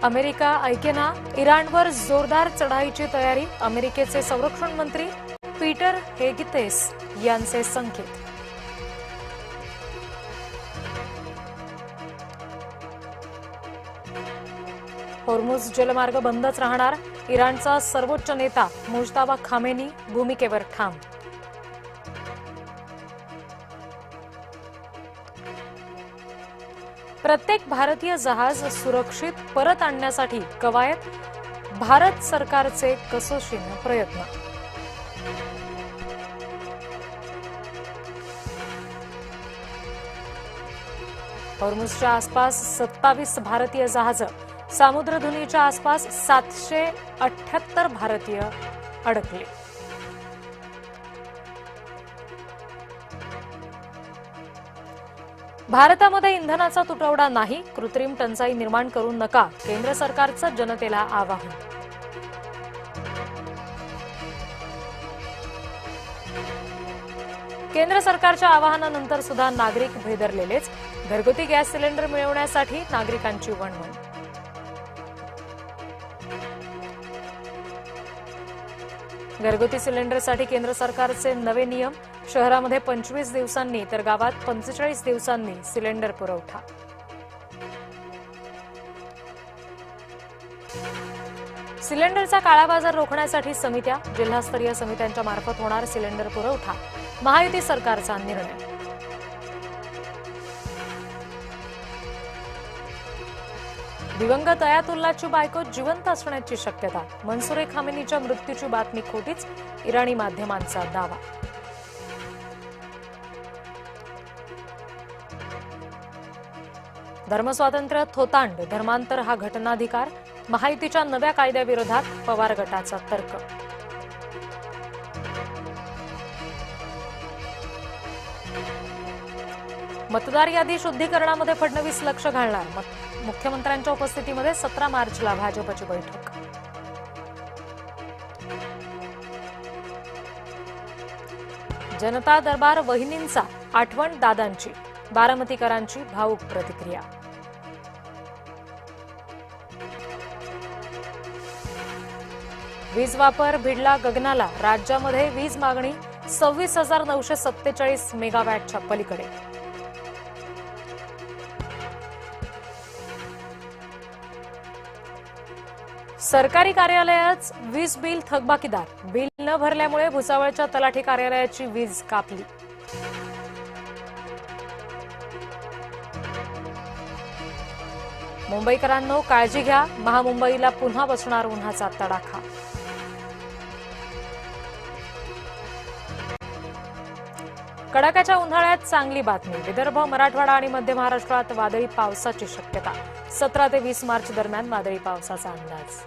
America ऐकेना, इराणवर जोरदार चढाईची तयारी. अमेरिकेचे संरक्षण मंत्री पीटर हेगसेस यांचे संकेत. होर्मुझ जलमार्ग बंदच राहणार. इराणचा सर्वोच्च नेता मुजतबा खामेनी भूमिकेवर ठाम. प्रत्येक भारतीय जहाज सुरक्षित परत आणण्यासाठी कवायत. भारत सरकारचे कसोशीने प्रयत्न. होर्मुझच्या आसपास 27 भारतीय जहाजं. सामुद्रधुनीच्या आसपास 778 भारतीय अडकले. भारतामध्ये इंधनाचा तुटवडा नाही, कृत्रिम टंचाई निर्माण करू नका, केंद्र सरकारचं जनतेला आवाहन. केंद्र सरकारच्या आवाहनानंतर सुद्धा नागरिक भेदरलेलेच. घरगुती गॅस सिलेंडर मिळवण्यासाठी नागरिकांची वणवण. घरगुती सिलेंडरसाठी केंद्र सरकारचे नवे नियम. शहरामध्ये 25 दिवसांनी तर गावात 45 दिवसांनी सिलेंडर पुरवठा. सिलेंडरचा काळाबाजार रोखण्यासाठी समित्या. जिल्हास्तरीय समित्यांच्या मार्फत होणार सिलेंडर पुरवठा. महायुती सरकारचा निर्णय. दिवंगत अयातुल्लाची बायको जिवंत असण्याची शक्यता. मनसुर खामेनीच्या मृत्यूची बातमी खोटीच, इराणी माध्यमांचा दावा. धर्मस्वातंत्र्य थोतांड. धर्मांतर हा घटनाधिकार. महायुतीच्या नव्या कायद्याविरोधात पवार गटाचा तर्क. मतदार यादी शुद्धीकरणामध्ये फडणवीस लक्ष घालणार. मुख्यमंत्र्यांच्या उपस्थितीमध्ये 17 मार्चला भाजपची बैठक. जनता दरबार वहिनींचा. आठवण दादांची. बारामतीकरांची भावुक प्रतिक्रिया. वीज वापर भिडला गगनाला. राज्यामध्ये वीज मागणी 26,947 मेगावॅटच्या पलीकडे. सरकारी कार्यालयाच वीज बिल थकबाकीदार. बिल न भरल्यामुळे भुसावळच्या तलाठी कार्यालयाची वीज कापली. मुंबईकरांनो काळजी घ्या, महामुंबईला पुन्हा बसणार उन्हाचा तडाखा. कडाक्याच्या उन्हाळ्यात चांगली बातमी. विदर्भ, मराठवाडा आणि मध्य महाराष्ट्रात वादळी पावसाची शक्यता. 17 ते 20 मार्च दरम्यान वादळी पावसाचा अंदाज.